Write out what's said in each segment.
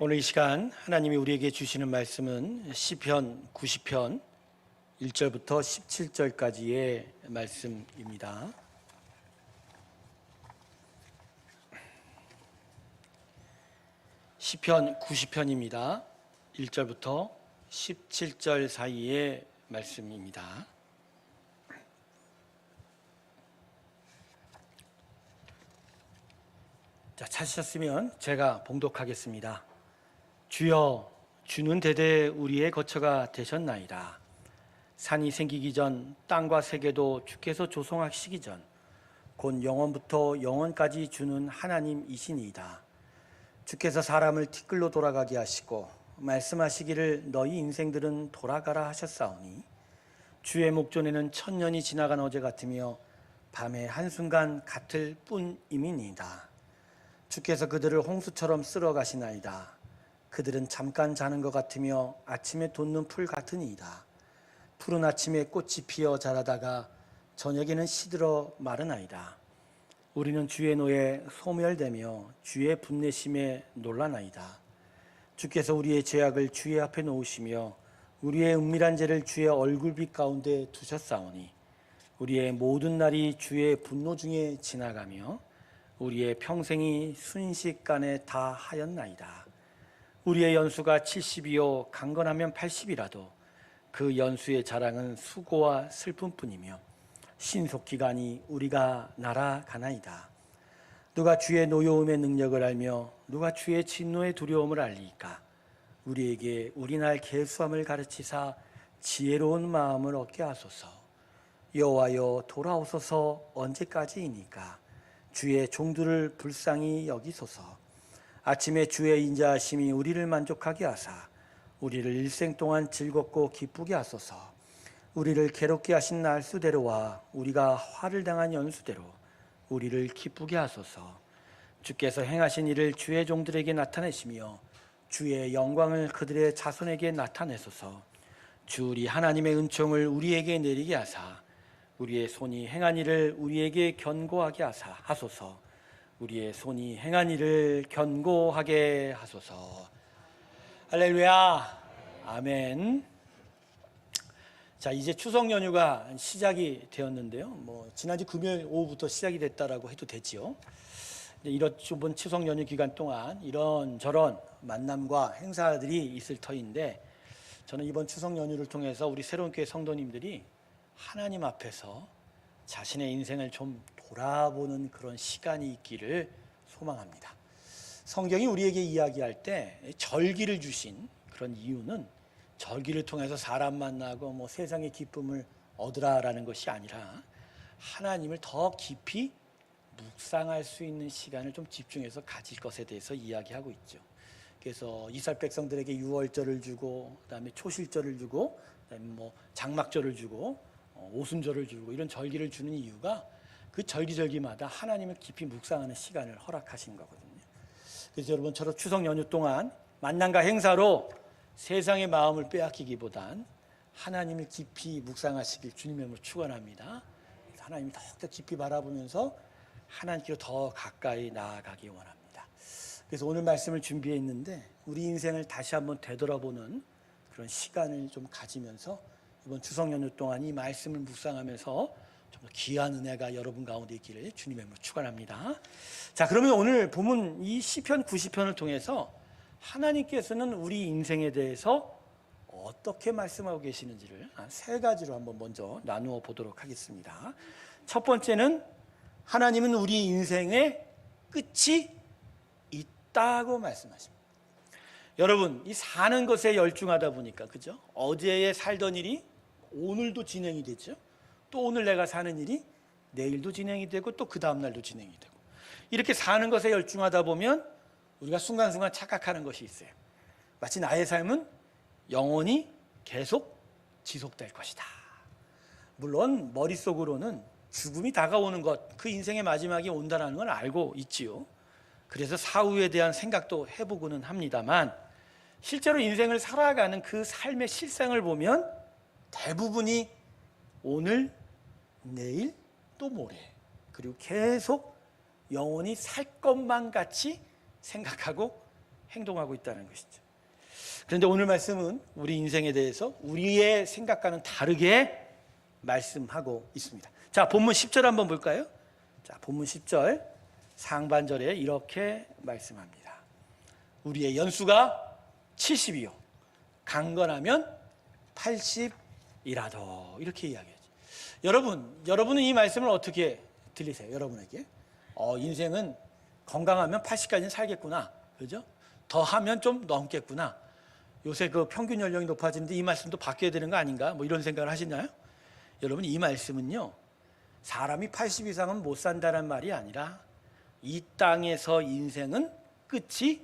오늘 이 시간 하나님이 우리에게 주시는 말씀은 시편 90편 1절부터 17절까지의 말씀입니다. 시편 90편입니다. 1절부터 17절 사이의 말씀입니다. 자, 찾으셨으면 제가 봉독하겠습니다. 주여, 주는 대대 우리의 거처가 되셨나이다. 산이 생기기 전 땅과 세계도 주께서 조성하시기 전 곧 영원부터 영원까지 주는 하나님이시니이다. 주께서 사람을 티끌로 돌아가게 하시고 말씀하시기를 너희 인생들은 돌아가라 하셨사오니 주의 목전에는 천년이 지나간 어제 같으며 밤의 한순간 같을 뿐임이니이다. 주께서 그들을 홍수처럼 쓸어 가시나이다. 그들은 잠깐 자는 것 같으며 아침에 돋는 풀 같으니이다. 푸른 아침에 꽃이 피어 자라다가 저녁에는 시들어 마르나이다. 우리는 주의 노에 소멸되며 주의 분내심에 놀라나이다. 주께서 우리의 죄악을 주의 앞에 놓으시며 우리의 은밀한 죄를 주의 얼굴빛 가운데 두셨사오니 우리의 모든 날이 주의 분노 중에 지나가며 우리의 평생이 순식간에 다 하였나이다. 우리의 연수가 70이요 강건하면 80이라도 그 연수의 자랑은 수고와 슬픔뿐이며 신속기간이 우리가 날아가나이다. 누가 주의 노여움의 능력을 알며 누가 주의 진노의 두려움을 알리까? 우리에게 우리날 계수함을 가르치사 지혜로운 마음을 얻게 하소서. 여호와여, 돌아오소서. 언제까지이니까? 주의 종들을 불쌍히 여기소서. 아침에 주의 인자하심이 우리를 만족하게 하사 우리를 일생 동안 즐겁고 기쁘게 하소서. 우리를 괴롭게 하신 날수대로와 우리가 화를 당한 연수대로 우리를 기쁘게 하소서. 주께서 행하신 일을 주의 종들에게 나타내시며 주의 영광을 그들의 자손에게 나타내소서. 주 우리 하나님의 은총을 우리에게 내리게 하사 우리의 손이 행한 일을 우리에게 견고하게 하소서. 우리의 손이 행한 일을 견고하게 하소서. 할렐루야. 아멘. 자, 이제 추석 연휴가 시작이 되었는데요. 지난주 금요일 오후부터 시작이 됐다라고 해도 되지요. 이번 추석 연휴 기간 동안 이런저런 만남과 행사들이 있을 터인데, 저는 이번 추석 연휴를 통해서 우리 새로운교회 성도님들이 하나님 앞에서 자신의 인생을 좀 돌아보는 그런 시간이 있기를 소망합니다. 성경이 우리에게 이야기할 때 절기를 주신 그런 이유는 절기를 통해서 사람 만나고 세상의 기쁨을 얻으라라는 것이 아니라 하나님을 더 깊이 묵상할 수 있는 시간을 좀 집중해서 가질 것에 대해서 이야기하고 있죠. 그래서 이스라엘 백성들에게 유월절을 주고, 그다음에 초실절을 주고, 그다음에 장막절을 주고, 오순절을 주고, 이런 절기를 주는 이유가 그 절기마다 하나님을 깊이 묵상하는 시간을 허락하신 거거든요. 그래서 여러분처럼 추석 연휴 동안 만남과 행사로 세상의 마음을 빼앗기기보단 하나님을 깊이 묵상하시길 주님의 이름으로 축원합니다. 하나님을 더욱더 깊이 바라보면서 하나님께로 더 가까이 나아가기 원합니다. 그래서 오늘 말씀을 준비했는데 우리 인생을 다시 한번 되돌아보는 그런 시간을 좀 가지면서 이번 추석 연휴 동안 이 말씀을 묵상하면서 정말 귀한 은혜가 여러분 가운데 있기를 주님의 이름으로 축원합니다. 자, 그러면 오늘 본문 이 시편 90편을 통해서 하나님께서는 우리 인생에 대해서 어떻게 말씀하고 계시는지를 세 가지로 한번 먼저 나누어 보도록 하겠습니다. 첫 번째는 하나님은 우리 인생의 끝이 있다고 말씀하십니다. 여러분, 이 사는 것에 열중하다 보니까, 그죠? 어제에 살던 일이 오늘도 진행이 됐죠. 또 오늘 내가 사는 일이 내일도 진행이 되고 또 그 다음날도 진행이 되고, 이렇게 사는 것에 열중하다 보면 우리가 순간순간 착각하는 것이 있어요. 마치 나의 삶은 영원히 계속 지속될 것이다. 물론 머릿속으로는 죽음이 다가오는 것, 그 인생의 마지막이 온다는 걸 알고 있지요. 그래서 사후에 대한 생각도 해보고는 합니다만, 실제로 인생을 살아가는 그 삶의 실상을 보면 대부분이 오늘, 내일, 또 모레, 그리고 계속 영원히 살 것만 같이 생각하고 행동하고 있다는 것이죠. 그런데 오늘 말씀은 우리 인생에 대해서 우리의 생각과는 다르게 말씀하고 있습니다. 자, 본문 10절 한번 볼까요? 자, 본문 10절 상반절에 이렇게 말씀합니다. 우리의 연수가 70이요 강건하면 80이라도 이렇게 이야기하죠. 여러분은 이 말씀을 어떻게 들리세요? 여러분에게 인생은 건강하면 80까지는 살겠구나, 그죠? 더 하면 좀 넘겠구나. 요새 그 평균 연령이 높아지는데 이 말씀도 바뀌어야 되는 거 아닌가? 뭐 이런 생각을 하시나요? 여러분, 이 말씀은요, 사람이 80 이상은 못 산다는 말이 아니라 이 땅에서 인생은 끝이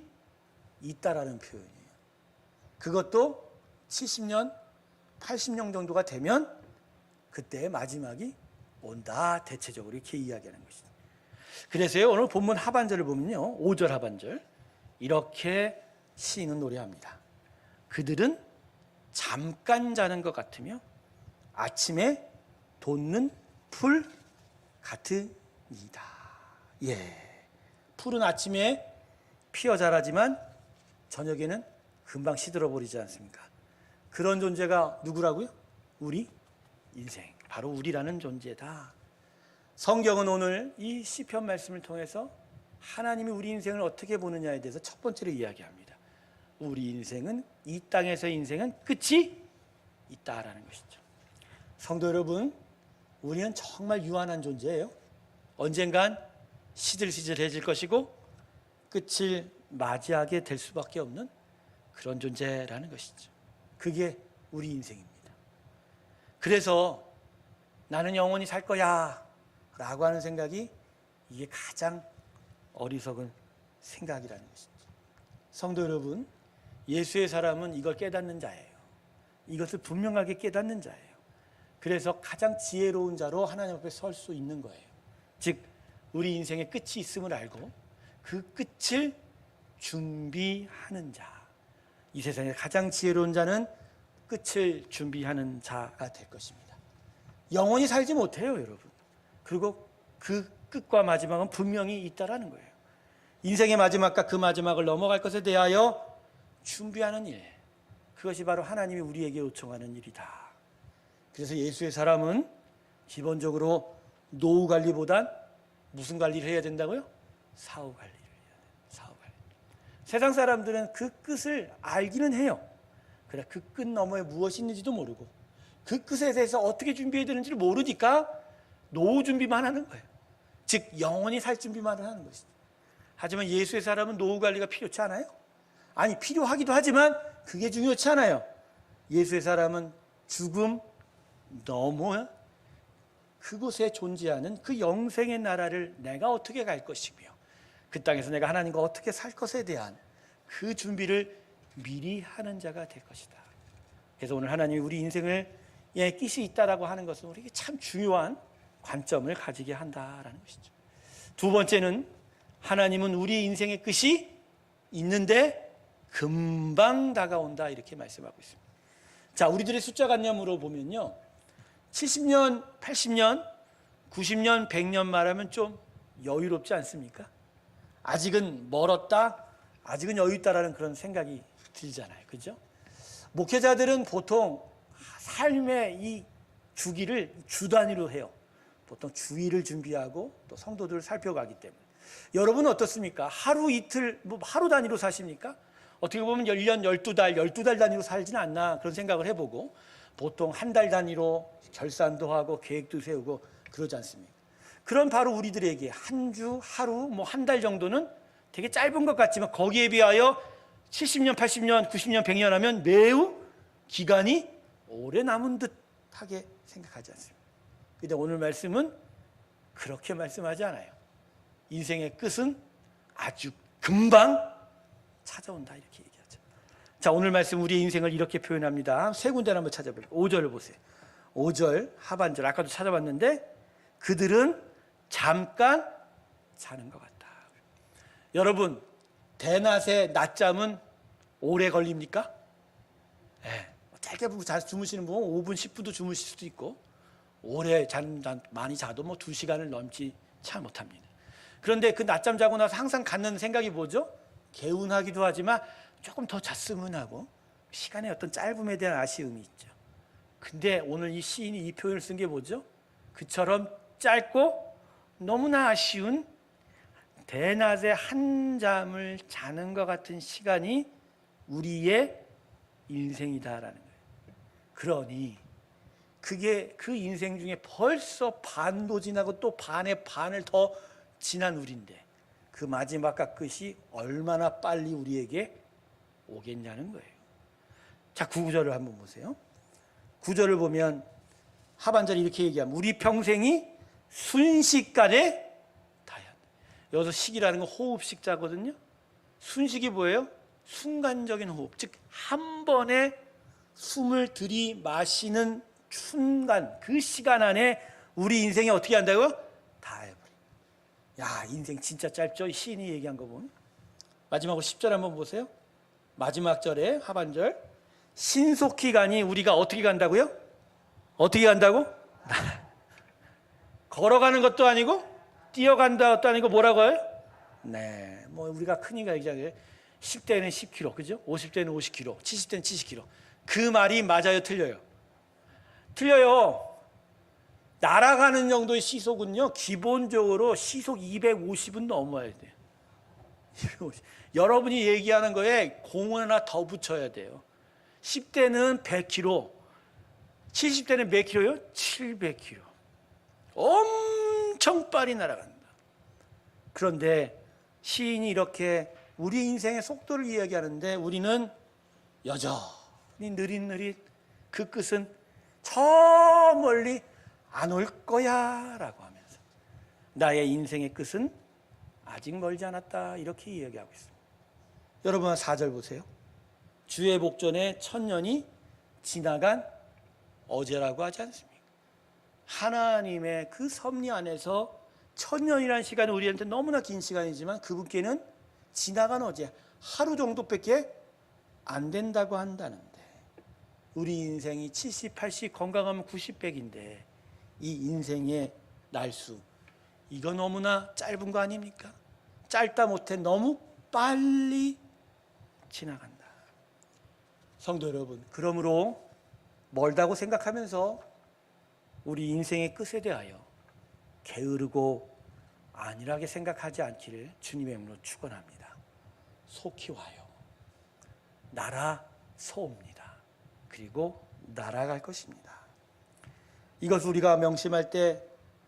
있다라는 표현이에요. 그것도 70년, 80년 정도가 되면 그때의 마지막이 온다. 대체적으로 이렇게 이야기하는 것이죠. 그래서요, 오늘 본문 하반절을 보면요, 5절 하반절 이렇게 시인은 노래합니다. 그들은 잠깐 자는 것 같으며 아침에 돋는 풀 같으니이다. 예, 풀은 아침에 피어 자라지만 저녁에는 금방 시들어 버리지 않습니까? 그런 존재가 누구라고요? 우리 인생, 바로 우리라는 존재다. 성경은 오늘 이 시편 말씀을 통해서 하나님이 우리 인생을 어떻게 보느냐에 대해서 첫 번째로 이야기합니다. 우리 인생은, 이 땅에서의 인생은 끝이 있다라는 것이죠. 성도 여러분, 우리는 정말 유한한 존재예요. 언젠간 시들시들해질 것이고 끝을 맞이하게 될 수밖에 없는 그런 존재라는 것이죠. 그게 우리 인생입니다. 그래서 나는 영원히 살 거야 라고 하는 생각이 이게 가장 어리석은 생각이라는 것이죠. 성도 여러분, 예수의 사람은 이걸 깨닫는 자예요. 이것을 분명하게 깨닫는 자예요. 그래서 가장 지혜로운 자로 하나님 앞에 설 수 있는 거예요. 즉, 우리 인생의 끝이 있음을 알고 그 끝을 준비하는 자. 이 세상에 가장 지혜로운 자는 끝을 준비하는 자가 될 것입니다. 영원히 살지 못해요, 여러분. 그리고 그 끝과 마지막은 분명히 있다라는 거예요. 인생의 마지막과 그 마지막을 넘어갈 것에 대하여 준비하는 일, 그것이 바로 하나님이 우리에게 요청하는 일이다. 그래서 예수의 사람은 기본적으로 노후 관리보단 무슨 관리를 해야 된다고요? 사후 관리를 해야 돼요. 사후 관리. 세상 사람들은 그 끝을 알기는 해요. 그러나 그 끝 너머에 무엇이 있는지도 모르고 그 끝에 대해서 어떻게 준비해야 되는지를 모르니까 노후 준비만 하는 거예요. 즉, 영원히 살 준비만 하는 것이죠. 하지만 예수의 사람은 노후 관리가 필요치 않아요? 아니, 필요하기도 하지만 그게 중요치 않아요. 예수의 사람은 죽음 너머 그곳에 존재하는 그 영생의 나라를 내가 어떻게 갈 것이며 그 땅에서 내가 하나님과 어떻게 살 것에 대한 그 준비를 미리 하는 자가 될 것이다. 그래서 오늘 하나님이 우리 인생을 끼시 있다라고 하는 것은 우리에게 참 중요한 관점을 가지게 한다라는 것이죠. 두 번째는 하나님은 우리 인생의 끝이 있는데 금방 다가온다, 이렇게 말씀하고 있습니다. 자, 우리들의 숫자관념으로 보면요, 70년, 80년, 90년, 100년 말하면 좀 여유롭지 않습니까? 아직은 멀었다, 아직은 여유 있다라는 그런 생각이 들잖아요, 그죠? 목회자들은 보통 삶의 이 주기를 주 단위로 해요. 보통 주일을 준비하고 또 성도들을 살펴가기 때문에. 여러분은 어떻습니까? 하루 이틀, 하루 단위로 사십니까? 어떻게 보면 1년 12달, 12달 단위로 살지는 않나 그런 생각을 해보고 보통 한 달 단위로 결산도 하고 계획도 세우고 그러지 않습니까? 그런 바로 우리들에게 한 주, 하루, 한 달 정도는 되게 짧은 것 같지만 거기에 비하여 70년, 80년, 90년, 100년 하면 매우 기간이 오래 남은 듯하게 생각하지 않습니까? 그런데 오늘 말씀은 그렇게 말씀하지 않아요. 인생의 끝은 아주 금방 찾아온다, 이렇게 얘기하죠. 자, 오늘 말씀 우리의 인생을 이렇게 표현합니다. 세 군데를 한번 찾아볼게요. 5절을 보세요. 5절 하반절, 아까도 찾아봤는데 그들은 잠깐 자는 것 같다. 여러분, 대낮에 낮잠은 오래 걸립니까? 네. 짧게 주무시는 분은 5분, 10분도 주무실 수도 있고 오래 많이 자도 2시간을 넘지 잘 못합니다. 그런데 그 낮잠 자고 나서 항상 갖는 생각이 뭐죠? 개운하기도 하지만 조금 더 잤으면 하고 시간의 어떤 짧음에 대한 아쉬움이 있죠. 근데 오늘 이 시인이 이 표현을 쓴 게 뭐죠? 그처럼 짧고 너무나 아쉬운 대낮에 한 잠을 자는 것 같은 시간이 우리의 인생이다라는 거예요. 그러니 그게 그 인생 중에 벌써 반도 지나고 또 반의 반을 더 지난 우리인데 그 마지막과 끝이 얼마나 빨리 우리에게 오겠냐는 거예요. 자, 9절을 한번 보세요. 9절을 보면 하반절이 이렇게 얘기합니다. 우리 평생이 순식간에 다야. 여기서 식이라는 건 호흡식자거든요. 순식이 뭐예요? 순간적인 호흡, 즉 한 번에 숨을 들이마시는 순간, 그 시간 안에 우리 인생이 어떻게 한다고요? 다 해버려. 야, 인생 진짜 짧죠? 시인이 얘기한 거 보면. 마지막으로 10절 한번 보세요. 마지막 절에 하반절. 신속히 가니 우리가 어떻게 간다고요? 어떻게 간다고? 걸어가는 것도 아니고 뛰어간다 것도 아니고 뭐라고 해요? 네, 뭐 우리가 흔히가 얘기하는 10대는 10km, 그죠? 50대는 50km, 70대는 70km. 그 말이 맞아요, 틀려요? 틀려요. 날아가는 정도의 시속은요, 기본적으로 시속 250은 넘어야 돼요. 250. 여러분이 얘기하는 거에 공을 하나 더 붙여야 돼요. 10대는 100km, 70대는 몇 킬로요? 700km. 엄청 빨리 날아간다. 그런데 시인이 이렇게 우리 인생의 속도를 이야기하는데 우리는 여전히 느릿느릿 그 끝은 저 멀리 안 올 거야 라고 하면서 나의 인생의 끝은 아직 멀지 않았다 이렇게 이야기하고 있습니다. 여러분 4절 보세요. 주의 복전에 천년이 지나간 어제라고 하지 않습니까? 하나님의 그 섭리 안에서 천년이라는 시간은 우리한테 너무나 긴 시간이지만 그분께는 지나간 어제 하루 정도밖에 안 된다고 한다는데 우리 인생이 70, 80, 건강하면 90, 100인데 이 인생의 날수 이거 너무나 짧은 거 아닙니까? 짧다 못해 너무 빨리 지나간다. 성도 여러분, 그러므로 멀다고 생각하면서 우리 인생의 끝에 대하여 게으르고 안일하게 생각하지 않기를 주님의 이름으로 축원합니다. 속히 와요. 날아서옵니다. 그리고 날아갈 것입니다. 이것을 우리가 명심할 때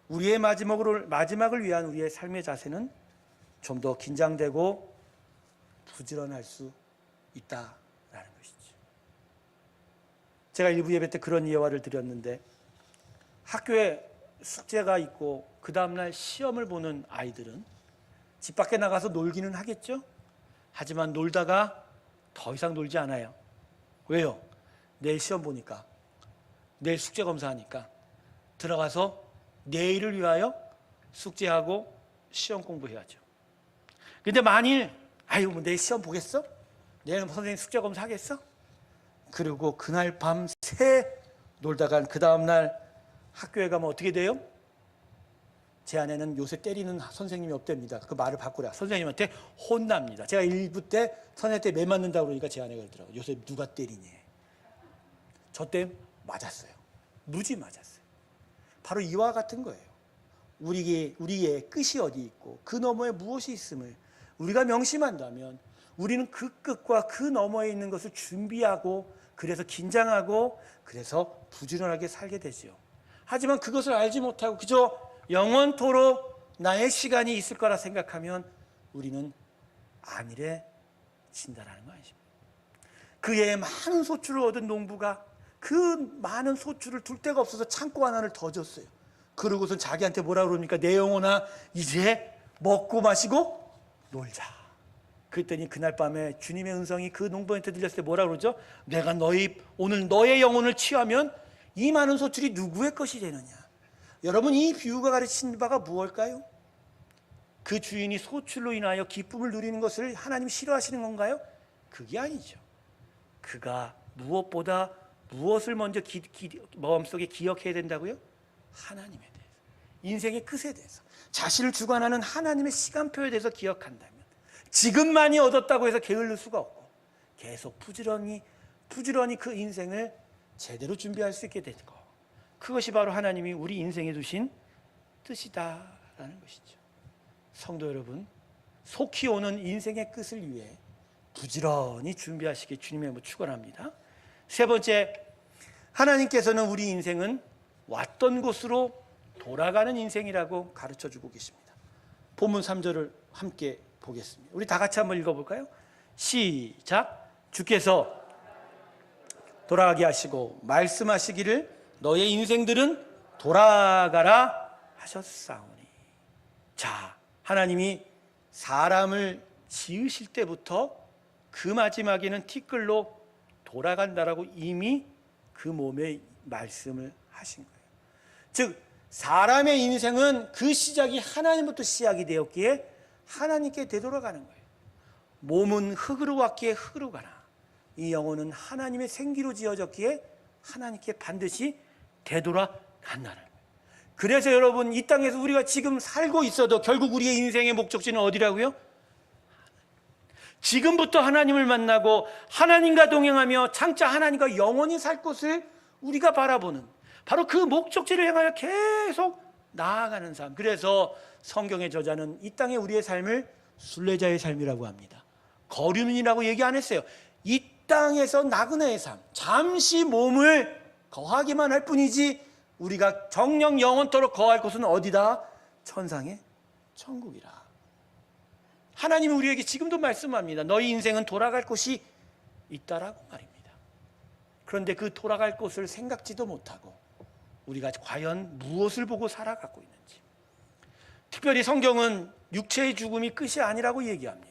우리의 마지막을 위한 우리의 삶의 자세는 좀 더 긴장되고 부지런할 수 있다라는 것이죠. 제가 일부 예배 때 그런 예화를 드렸는데 학교에 숙제가 있고 그 다음날 시험을 보는 아이들은 집 밖에 나가서 놀기는 하겠죠. 하지만 놀다가 더 이상 놀지 않아요. 왜요? 내일 시험 보니까, 내일 숙제 검사하니까 들어가서 내일을 위하여 숙제하고 시험 공부해야죠. 근데 만일 뭐 내일 시험 보겠어? 내일 선생님 숙제 검사 하겠어? 그리고 그날 밤새 놀다간 그 다음날 학교에 가면 어떻게 돼요? 제 아내는 요새 때리는 선생님이 없답니다. 그 말을 바꾸라. 선생님한테 혼납니다. 제가 일부 때 선생님한테 매 맞는다고 그러니까 제 아내가 그러더라고요. 요새 누가 때리니? 저 때 맞았어요. 무지 맞았어요. 바로 이와 같은 거예요. 우리의 끝이 어디 있고 그 너머에 무엇이 있음을 우리가 명심한다면 우리는 그 끝과 그 너머에 있는 것을 준비하고 그래서 긴장하고 그래서 부지런하게 살게 되죠. 하지만 그것을 알지 못하고 그저 영원토록 나의 시간이 있을 거라 생각하면 우리는 안일해진다라는 거 아니십니까? 그의 많은 소출을 얻은 농부가 그 많은 소출을 둘 데가 없어서 창고 하나를 더 줬어요. 그러고선 자기한테 뭐라 그럽니까? 내 영혼아 이제 먹고 마시고 놀자. 그랬더니 그날 밤에 주님의 음성이 그 농부한테 들렸을 때 뭐라 그러죠? 내가 오늘 너의 영혼을 취하면 이 많은 소출이 누구의 것이 되느냐? 여러분, 이 비유가 가르치는 바가 무엇일까요? 그 주인이 소출로 인하여 기쁨을 누리는 것을 하나님이 싫어하시는 건가요? 그게 아니죠. 그가 무엇보다 무엇을 먼저 마음속에 기억해야 된다고요? 하나님에 대해서, 인생의 끝에 대해서, 자신을 주관하는 하나님의 시간표에 대해서 기억한다면, 지금 많이 얻었다고 해서 게을릴 수가 없고 계속 부지런히 그 인생을 제대로 준비할 수 있게 되는 거. 그것이 바로 하나님이 우리 인생에 두신 뜻이다라는 것이죠. 성도 여러분, 속히 오는 인생의 끝을 위해 부지런히 준비하시길 주님의 축원합니다. 세 번째, 하나님께서는 우리 인생은 왔던 곳으로 돌아가는 인생이라고 가르쳐주고 계십니다. 본문 3절을 함께 보겠습니다. 우리 다 같이 한번 읽어볼까요? 시작. 주께서 돌아가게 하시고 말씀하시기를 너의 인생들은 돌아가라 하셨사오니. 자, 하나님이 사람을 지으실 때부터 그 마지막에는 티끌로 돌아간다라고 이미 그 몸에 말씀을 하신 거예요. 즉 사람의 인생은 그 시작이 하나님부터 시작이 되었기에 하나님께 되돌아가는 거예요. 몸은 흙으로 왔기에 흙으로 가나 이 영혼은 하나님의 생기로 지어졌기에 하나님께 반드시 되돌아간다는 거예요. 그래서 여러분, 이 땅에서 우리가 지금 살고 있어도 결국 우리의 인생의 목적지는 어디라고요? 지금부터 하나님을 만나고 하나님과 동행하며 장차 하나님과 영원히 살 곳을 우리가 바라보는 바로 그 목적지를 향하여 계속 나아가는 삶. 그래서 성경의 저자는 이 땅에 우리의 삶을 순례자의 삶이라고 합니다. 거류민이라고 얘기 안 했어요. 이 땅에서 나그네의 삶, 잠시 몸을 거하기만 할 뿐이지 우리가 정령 영원토록 거할 곳은 어디다? 천상의 천국이라. 하나님은 우리에게 지금도 말씀합니다. 너희 인생은 돌아갈 곳이 있다라고 말입니다. 그런데 그 돌아갈 곳을 생각지도 못하고 우리가 과연 무엇을 보고 살아가고 있는지. 특별히 성경은 육체의 죽음이 끝이 아니라고 얘기합니다.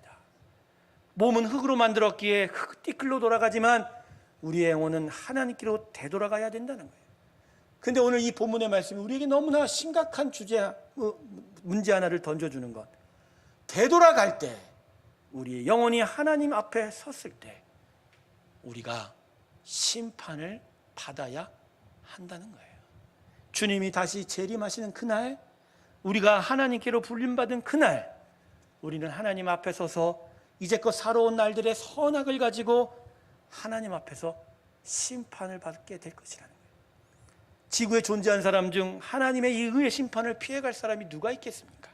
몸은 흙으로 만들었기에 흙띠끌로 돌아가지만 우리의 영혼은 하나님께로 되돌아가야 된다는 거예요. 그런데 오늘 이 본문의 말씀이 우리에게 너무나 심각한 문제 하나를 던져주는 것. 되돌아갈 때, 우리의 영혼이 하나님 앞에 섰을 때 우리가 심판을 받아야 한다는 거예요. 주님이 다시 재림하시는 그날, 우리가 하나님께로 불림받은 그날, 우리는 하나님 앞에 서서 이제껏 살아온 날들의 선악을 가지고 하나님 앞에서 심판을 받게 될 것이라는 거예요. 지구에 존재한 사람 중 하나님의 이 의의 심판을 피해갈 사람이 누가 있겠습니까?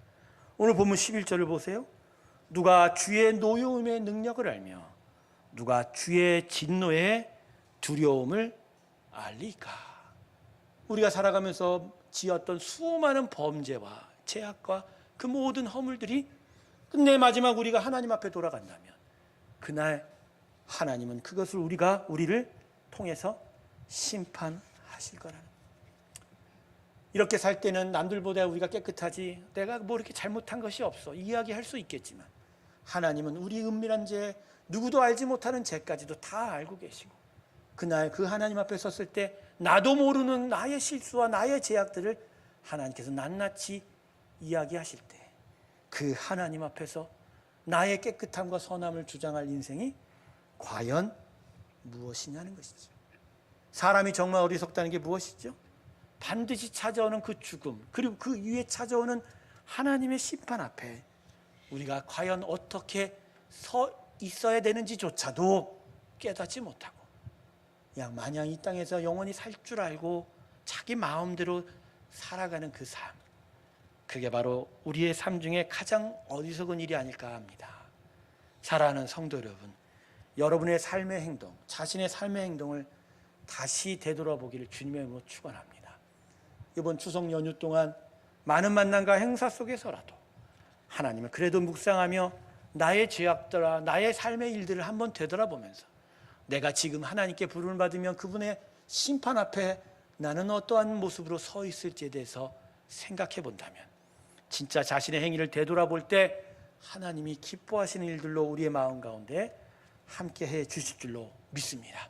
오늘 본문 11절을 보세요. 누가 주의 노여움의 능력을 알며 누가 주의 진노의 두려움을 알리까. 우리가 살아가면서 지었던 수많은 범죄와 죄악과 그 모든 허물들이 끝내 마지막 우리가 하나님 앞에 돌아간다면 그날 하나님은 그것을 우리를 통해서 심판하실 거라는 거예요. 이렇게 살 때는 남들보다 우리가 깨끗하지 내가 뭐 이렇게 잘못한 것이 없어 이야기할 수 있겠지만 하나님은 우리 은밀한 죄, 누구도 알지 못하는 죄까지도 다 알고 계시고 그날 그 하나님 앞에 섰을 때 나도 모르는 나의 실수와 나의 죄악들을 하나님께서 낱낱이 이야기하실 때 그 하나님 앞에서 나의 깨끗함과 선함을 주장할 인생이 과연 무엇이냐는 것이죠. 사람이 정말 어리석다는 게 무엇이죠? 반드시 찾아오는 그 죽음, 그리고 그 위에 찾아오는 하나님의 심판 앞에 우리가 과연 어떻게 서 있어야 되는지조차도 깨닫지 못하고 그냥 마냥 이 땅에서 영원히 살 줄 알고 자기 마음대로 살아가는 그 삶, 그게 바로 우리의 삶 중에 가장 어리석은 일이 아닐까 합니다. 사랑하는 성도 여러분, 여러분의 삶의 행동, 자신의 삶의 행동을 다시 되돌아보기를 주님의 이름으로 축원합니다. 이번 추석 연휴 동안 많은 만남과 행사 속에서라도 하나님을 그래도 묵상하며 나의 죄악들과 나의 삶의 일들을 한번 되돌아보면서 내가 지금 하나님께 부름을 받으면 그분의 심판 앞에 나는 어떠한 모습으로 서 있을지에 대해서 생각해 본다면 진짜 자신의 행위를 되돌아볼 때 하나님이 기뻐하시는 일들로 우리의 마음 가운데 함께 해 주실 줄로 믿습니다.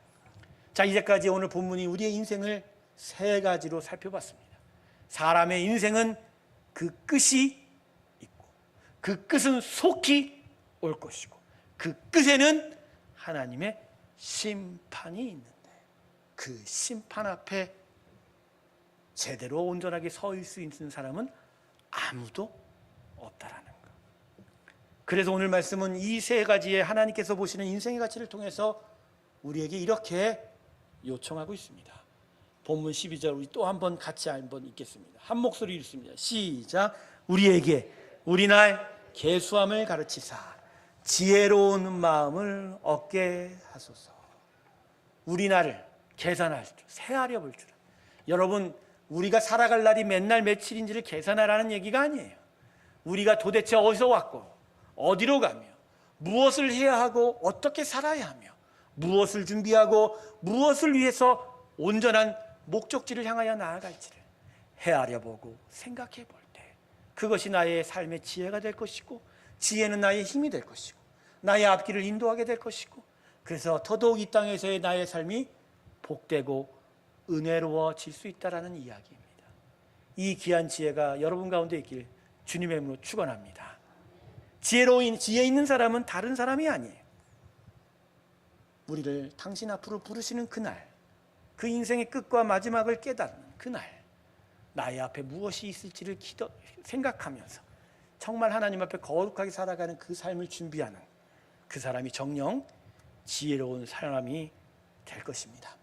자, 이제까지 오늘 본문이 우리의 인생을 세 가지로 살펴봤습니다. 사람의 인생은 그 끝이 있고 그 끝은 속히 올 것이고 그 끝에는 하나님의 심판이 있는데 그 심판 앞에 제대로 온전하게 서 있을 수 있는 사람은 아무도 없다라는 것. 그래서 오늘 말씀은 이 세 가지의 하나님께서 보시는 인생의 가치를 통해서 우리에게 이렇게 요청하고 있습니다. 본문 12절 우리 또 한번 같이 한번 읽겠습니다. 한 목소리 읽습니다. 시작. 우리에게 우리날 계수함을 가르치사 지혜로운 마음을 얻게 하소서. 우리날을 계산할 줄, 세하려 볼 줄. 여러분, 우리가 살아갈 날이 맨날 며칠인지를 계산하라는 얘기가 아니에요. 우리가 도대체 어디서 왔고 어디로 가며 무엇을 해야 하고 어떻게 살아야 하며 무엇을 준비하고 무엇을 위해서 온전한 목적지를 향하여 나아갈지를 헤아려 보고 생각해 볼 때 그것이 나의 삶의 지혜가 될 것이고 지혜는 나의 힘이 될 것이고 나의 앞길을 인도하게 될 것이고 그래서 더더욱 이 땅에서의 나의 삶이 복되고 은혜로워질 수 있다는 이야기입니다. 이 귀한 지혜가 여러분 가운데 있길 주님의 이름으로 축원합니다. 지혜 있는 사람은 다른 사람이 아니에요. 우리를 당신 앞으로 부르시는 그날, 그 인생의 끝과 마지막을 깨닫는 그날, 나의 앞에 무엇이 있을지를 생각하면서 정말 하나님 앞에 거룩하게 살아가는 그 삶을 준비하는 그 사람이 정녕 지혜로운 사람이 될 것입니다.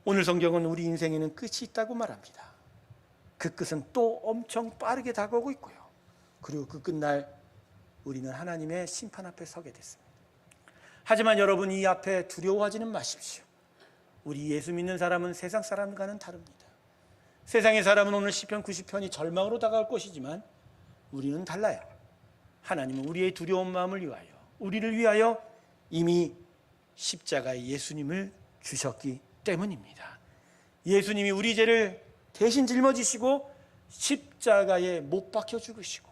오늘 성경은 우리 인생에는 끝이 있다고 말합니다. 그 끝은 또 엄청 빠르게 다가오고 있고요. 그리고 그 끝날 우리는 하나님의 심판 앞에 서게 됐습니다. 하지만 여러분, 이 앞에 두려워하지는 마십시오. 우리 예수 믿는 사람은 세상 사람과는 다릅니다. 세상의 사람은 오늘 시편 90편이 절망으로 다가올 것이지만 우리는 달라요. 하나님은 우리의 두려운 마음을 위하여, 우리를 위하여 이미 십자가에 예수님을 주셨기 때문입니다. 예수님이 우리 죄를 대신 짊어지시고 십자가에 못 박혀 죽으시고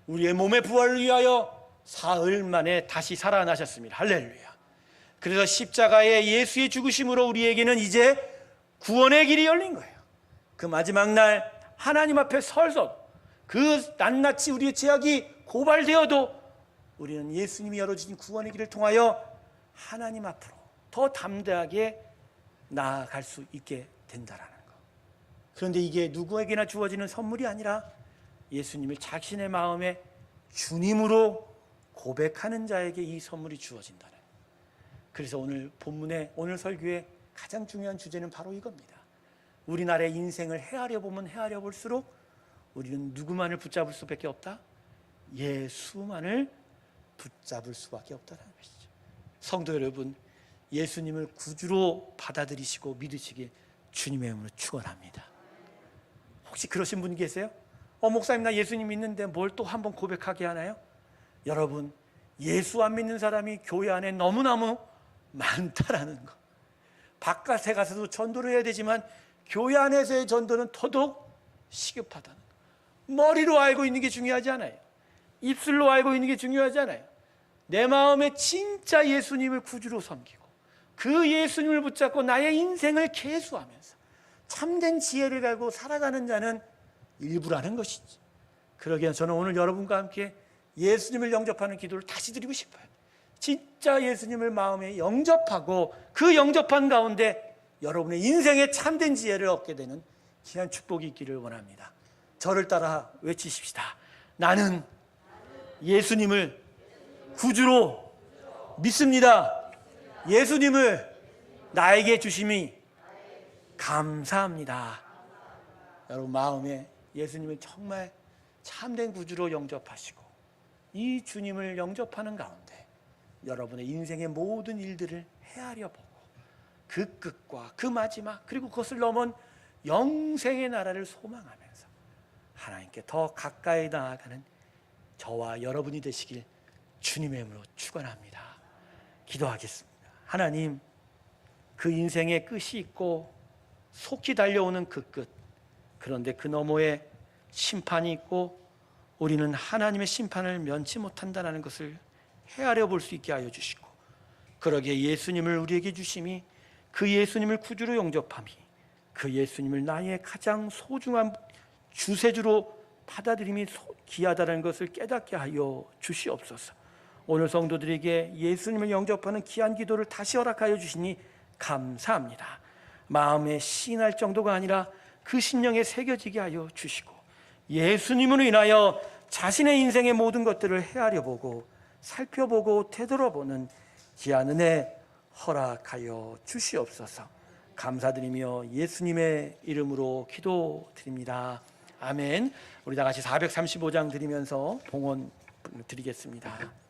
우리의 몸의 부활을 위하여 사흘 만에 다시 살아나셨습니다. 할렐루야. 그래서 십자가의 예수의 죽으심으로 우리에게는 이제 구원의 길이 열린 거예요. 그 마지막 날 하나님 앞에 서서 그 낱낱이 우리의 죄악이 고발되어도 우리는 예수님이 열어주신 구원의 길을 통하여 하나님 앞으로 더 담대하게 나아갈 수 있게 된다라는 것. 그런데 이게 누구에게나 주어지는 선물이 아니라 예수님을 자신의 마음에 주님으로 고백하는 자에게 이 선물이 주어진다는 것. 그래서 오늘 본문의 오늘 설교의 가장 중요한 주제는 바로 이겁니다. 우리나라의 인생을 헤아려 보면 헤아려 볼수록 우리는 누구만을 붙잡을 수밖에 없다? 예수만을 붙잡을 수밖에 없다는 것이죠. 성도 여러분, 예수님을 구주로 받아들이시고 믿으시길 주님의 이름으로 축원합니다. 혹시 그러신 분 계세요? 목사님, 나 예수님 믿는데 뭘 또 한번 고백하게 하나요? 여러분, 예수 안 믿는 사람이 교회 안에 너무너무 많다라는 거. 바깥에 가서도 전도를 해야 되지만 교회 안에서의 전도는 더더욱 시급하다는 거. 머리로 알고 있는 게 중요하지 않아요. 입술로 알고 있는 게 중요하지 않아요. 내 마음에 진짜 예수님을 구주로 섬기고 그 예수님을 붙잡고 나의 인생을 계수하면서 참된 지혜를 가지고 살아가는 자는 일부라는 것이지. 그러기에 저는 오늘 여러분과 함께 예수님을 영접하는 기도를 다시 드리고 싶어요. 진짜 예수님을 마음에 영접하고 그 영접한 가운데 여러분의 인생에 참된 지혜를 얻게 되는 귀한 축복이 있기를 원합니다. 저를 따라 외치십시다. 나는 예수님을 구주로 믿습니다. 예수님을 나에게 주심이 감사합니다. 여러분 마음에 예수님을 정말 참된 구주로 영접하시고 이 주님을 영접하는 가운데 여러분의 인생의 모든 일들을 헤아려 보고 그 끝과 그 마지막 그리고 그것을 넘은 영생의 나라를 소망하면서 하나님께 더 가까이 나아가는 저와 여러분이 되시길 주님의 이름으로 축원합니다. 기도하겠습니다. 하나님, 그 인생의 끝이 있고 속히 달려오는 그 끝, 그런데 그 너머에 심판이 있고 우리는 하나님의 심판을 면치 못한다는 것을 헤아려 볼 수 있게 하여 주시고 그러기에 예수님을 우리에게 주심이 그 예수님을 구주로 영접함이 그 예수님을 나의 가장 소중한 주세주로 받아들임이 귀하다는 것을 깨닫게 하여 주시옵소서. 오늘 성도들에게 예수님을 영접하는 귀한 기도를 다시 허락하여 주시니 감사합니다. 마음에 시인할 정도가 아니라 그 심령에 새겨지게 하여 주시고 예수님으로 인하여 자신의 인생의 모든 것들을 헤아려 보고 살펴보고 되돌아보는 귀한 은혜 허락하여 주시옵소서. 감사드리며 예수님의 이름으로 기도드립니다. 아멘. 우리 다 같이 435장 드리면서 봉헌 드리겠습니다.